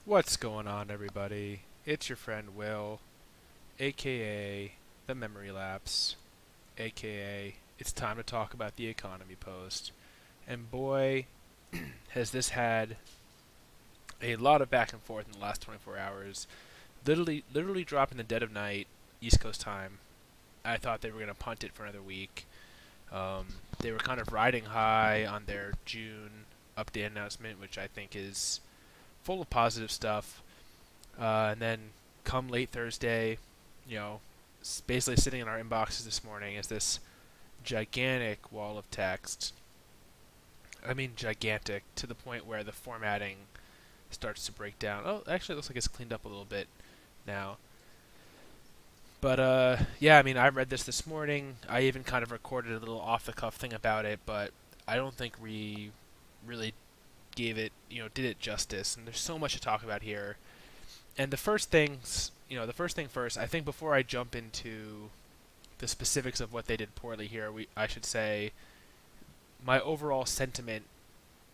What's going on, everybody? It's your friend Will, aka The Memory Lapse, aka It's Time to Talk About the Economy Post. And boy, has this had a lot of back and forth in the last 24 hours. Literally dropped in the dead of night, East Coast time. I thought they were going to punt it for another week. They were kind of riding high on their June update announcement, which I think is full of positive stuff. And then come late Thursday, basically sitting in our inboxes this morning is this gigantic wall of text. I mean, gigantic to the point where the formatting starts to break down. Oh, actually, it looks like it's cleaned up a little bit now. But yeah, I mean, I read this morning. I even kind of recorded a little off the cuff thing about it, but I don't think we really did it justice. And there's so much to talk about here. And the first thing first, I think before I jump into the specifics of what they did poorly here, I should say my overall sentiment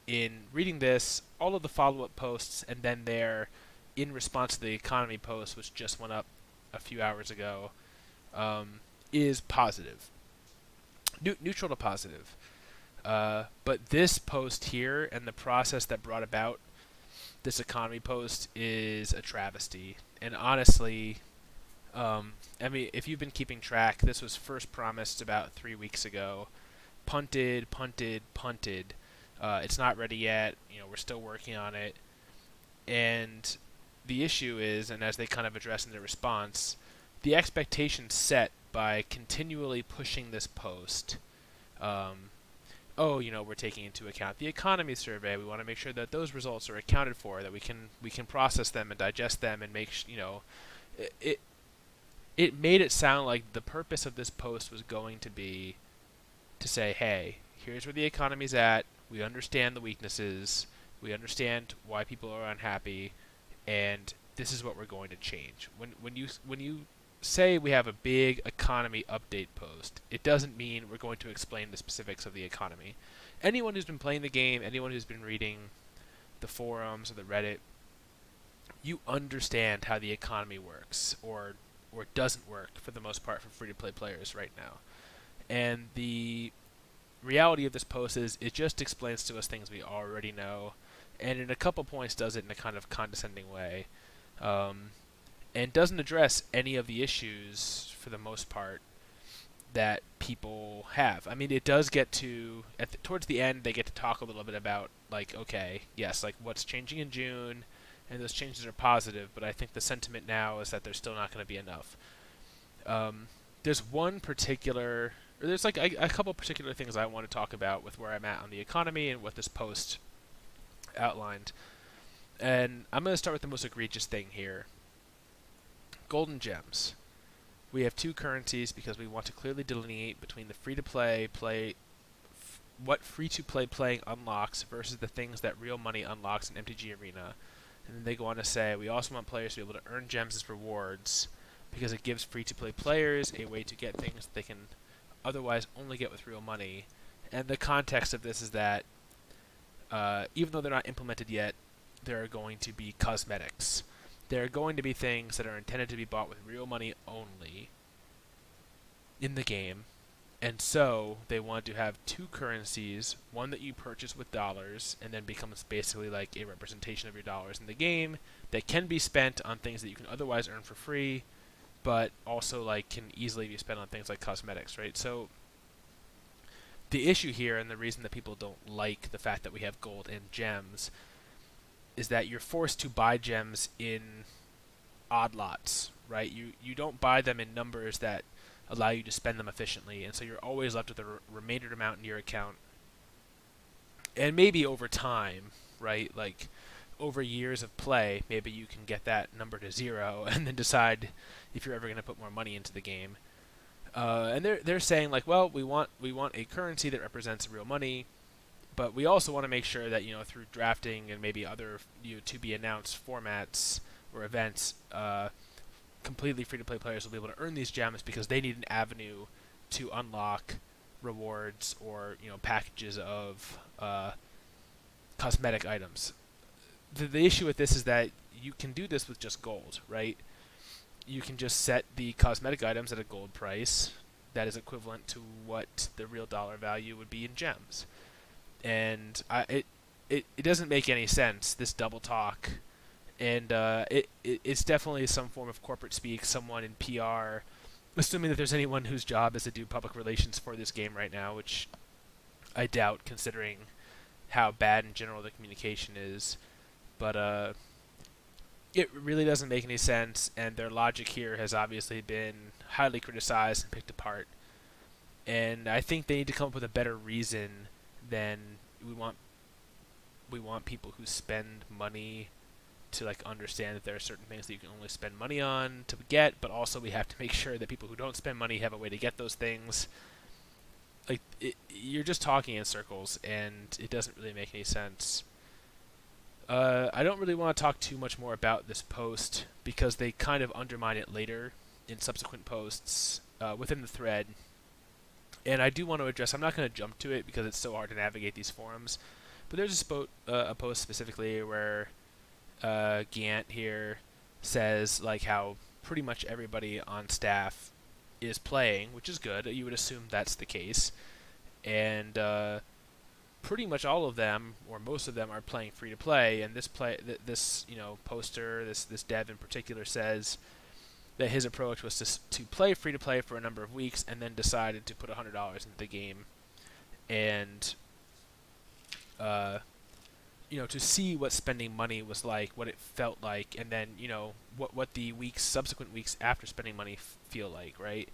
in reading this, all of the follow-up posts, and then their in response to the economy post, which just went up a few hours ago, is positive, neutral to positive. But this post here and the process that brought about this economy post is a travesty. And honestly, I mean, if you've been keeping track, this was first promised about 3 weeks ago. Punted, punted, punted. It's not ready yet. We're still working on it. And the issue is, and as they kind of address in their response, the expectation set by continually pushing this post. We're taking into account the economy survey. We want to make sure that those results are accounted for, that we can process them and digest them and it it made it sound like the purpose of this post was going to be to say, hey, here's where the economy's at. We understand the weaknesses. We understand why people are unhappy, and this is what we're going to change. When you say we have a big economy update post, it doesn't mean we're going to explain the specifics of the economy. Anyone who's been playing the game, anyone who's been reading the forums or the Reddit, you understand how the economy works or doesn't work for the most part for free-to-play players right now. And the reality of this post is it just explains to us things we already know, and in a couple points does it in a kind of condescending way, and doesn't address any of the issues for the most part that people have. I mean, it does get to towards the end they get to talk a little bit about like, okay, yes, like what's changing in June, and those changes are positive, but I think the sentiment now is that there's still not going to be enough. There's one particular, or there's like a couple particular things I want to talk about with where I'm at on the economy and what this post outlined. And I'm going to start with the most egregious thing here. Golden gems. We have two currencies because we want to clearly delineate between the what free-to-play playing unlocks versus the things that real money unlocks in MTG Arena. And then they go on to say, we also want players to be able to earn gems as rewards because it gives free-to-play players a way to get things they can otherwise only get with real money. And the context of this is that even though they're not implemented yet, there are going to be cosmetics. There are going to be things that are intended to be bought with real money only in the game. And so they want to have two currencies, one that you purchase with dollars and then becomes basically like a representation of your dollars in the game that can be spent on things that you can otherwise earn for free, but also like can easily be spent on things like cosmetics, right? So the issue here, and the reason that people don't like the fact that we have gold and gems, is that you're forced to buy gems in odd lots, right? You don't buy them in numbers that allow you to spend them efficiently, and so you're always left with a remainder amount in your account. And maybe over time, right, like over years of play, maybe you can get that number to zero and then decide if you're ever going to put more money into the game. And they're saying like, well, we want a currency that represents real money, but we also want to make sure that through drafting and maybe other to be announced formats or events, completely free-to-play players will be able to earn these gems because they need an avenue to unlock rewards or packages of cosmetic items. The issue with this is that you can do this with just gold, right? You can just set the cosmetic items at a gold price that is equivalent to what the real dollar value would be in gems. And it doesn't make any sense, this double talk. And it's definitely some form of corporate speak, someone in PR, assuming that there's anyone whose job is to do public relations for this game right now, which I doubt considering how bad in general the communication is. But it really doesn't make any sense, and their logic here has obviously been highly criticized and picked apart. And I think they need to come up with a better reason than we want people who spend money to like understand that there are certain things that you can only spend money on to get, but also we have to make sure that people who don't spend money have a way to get those things. Like you're just talking in circles, and it doesn't really make any sense. I don't really want to talk too much more about this post because they kind of undermine it later in subsequent posts within the thread. And I do want to address, I'm not going to jump to it because it's so hard to navigate these forums, but there's a post specifically where Gant here says like how pretty much everybody on staff is playing, which is good. You would assume that's the case. And pretty much all of them, or most of them, are playing free to play. And this poster, this dev in particular, says that his approach was to play free to play for a number of weeks, and then decided to put $100 into the game, and to see what spending money was like, what it felt like, and then what the subsequent weeks after spending money feel like, right?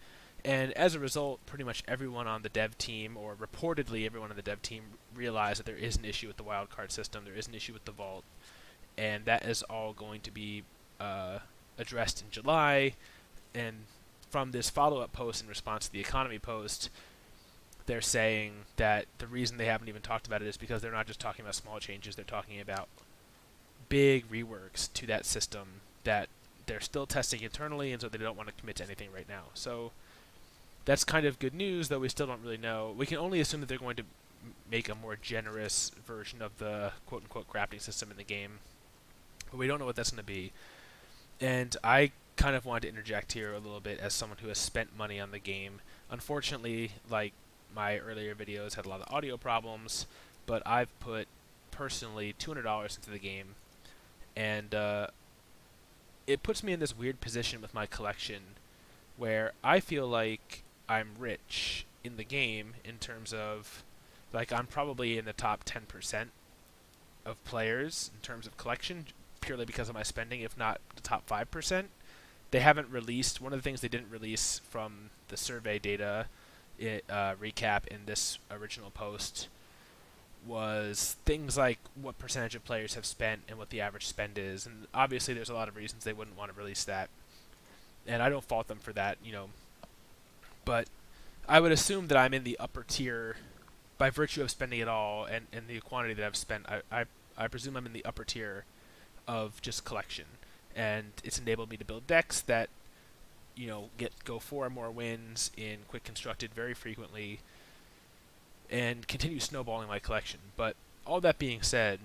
And as a result, pretty much everyone on the dev team, or reportedly everyone on the dev team, realized that there is an issue with the wildcard system, there is an issue with the vault, and that is all going to be addressed in July. And from this follow-up post in response to the economy post, they're saying that the reason they haven't even talked about it is because they're not just talking about small changes, they're talking about big reworks to that system that they're still testing internally, and so they don't want to commit to anything right now. So that's kind of good news, though we still don't really know. We can only assume that they're going to make a more generous version of the quote-unquote crafting system in the game, but we don't know what that's going to be. And I kind of wanted to interject here a little bit as someone who has spent money on the game. Unfortunately, like my earlier videos had a lot of audio problems, but I've put personally $200 into the game, and it puts me in this weird position with my collection where I feel like I'm rich in the game in terms of, like, I'm probably in the top 10% of players in terms of collection, purely because of my spending, if not the top 5%. They haven't released, one of the things they didn't release from the survey data recap in this original post was things like what percentage of players have spent and what the average spend is. And obviously there's a lot of reasons they wouldn't want to release that, and I don't fault them for that, but I would assume that I'm in the upper tier by virtue of spending it all and the quantity that I've spent. I presume I'm in the upper tier of just collection, and it's enabled me to build decks that go 4 or more wins in quick constructed very frequently and continue snowballing my collection. But all that being said,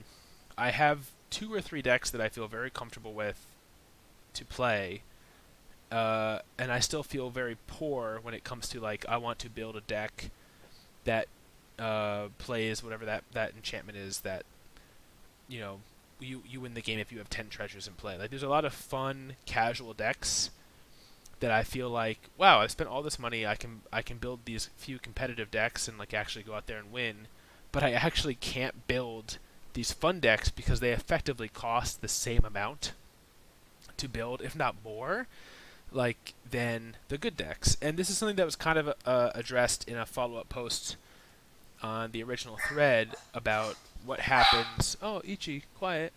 I have 2 or 3 decks that I feel very comfortable with to play, and I still feel very poor when it comes to, like, I want to build a deck that plays whatever that enchantment is that you win the game if you have 10 treasures in play. Like, there's a lot of fun casual decks that I feel like, wow, I've spent all this money, I can build these few competitive decks and like actually go out there and win, but I actually can't build these fun decks because they effectively cost the same amount to build, if not more, like, than the good decks. And this is something that was kind of addressed in a follow-up post on the original thread about what happens. Oh, Ichi, quiet.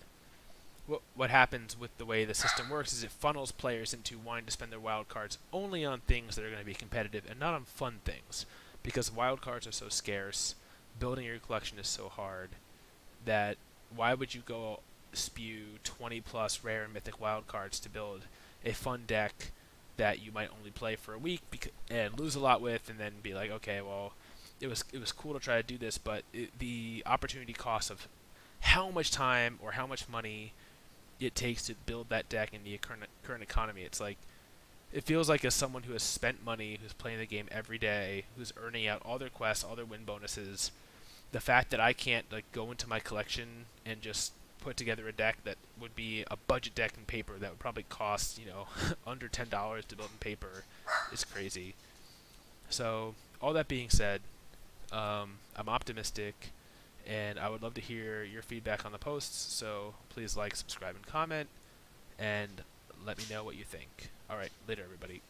What happens with the way the system works is it funnels players into wanting to spend their wild cards only on things that are going to be competitive and not on fun things, because wild cards are so scarce, building your collection is so hard, that why would you go spew 20 plus rare and mythic wild cards to build a fun deck that you might only play for a week and lose a lot with, and then be like, okay, well, it was cool to try to do this, but the opportunity cost of how much time or how much money it takes to build that deck in the current economy. It's like it feels like as someone who has spent money, who's playing the game every day, who's earning out all their quests, all their win bonuses, the fact that I can't like go into my collection and just put together a deck that would be a budget deck in paper that would probably cost, under $10 to build in paper is crazy. So, all that being said, I'm optimistic and I would love to hear your feedback on the posts. So, please like, subscribe, and comment, and let me know what you think. Alright, later, everybody.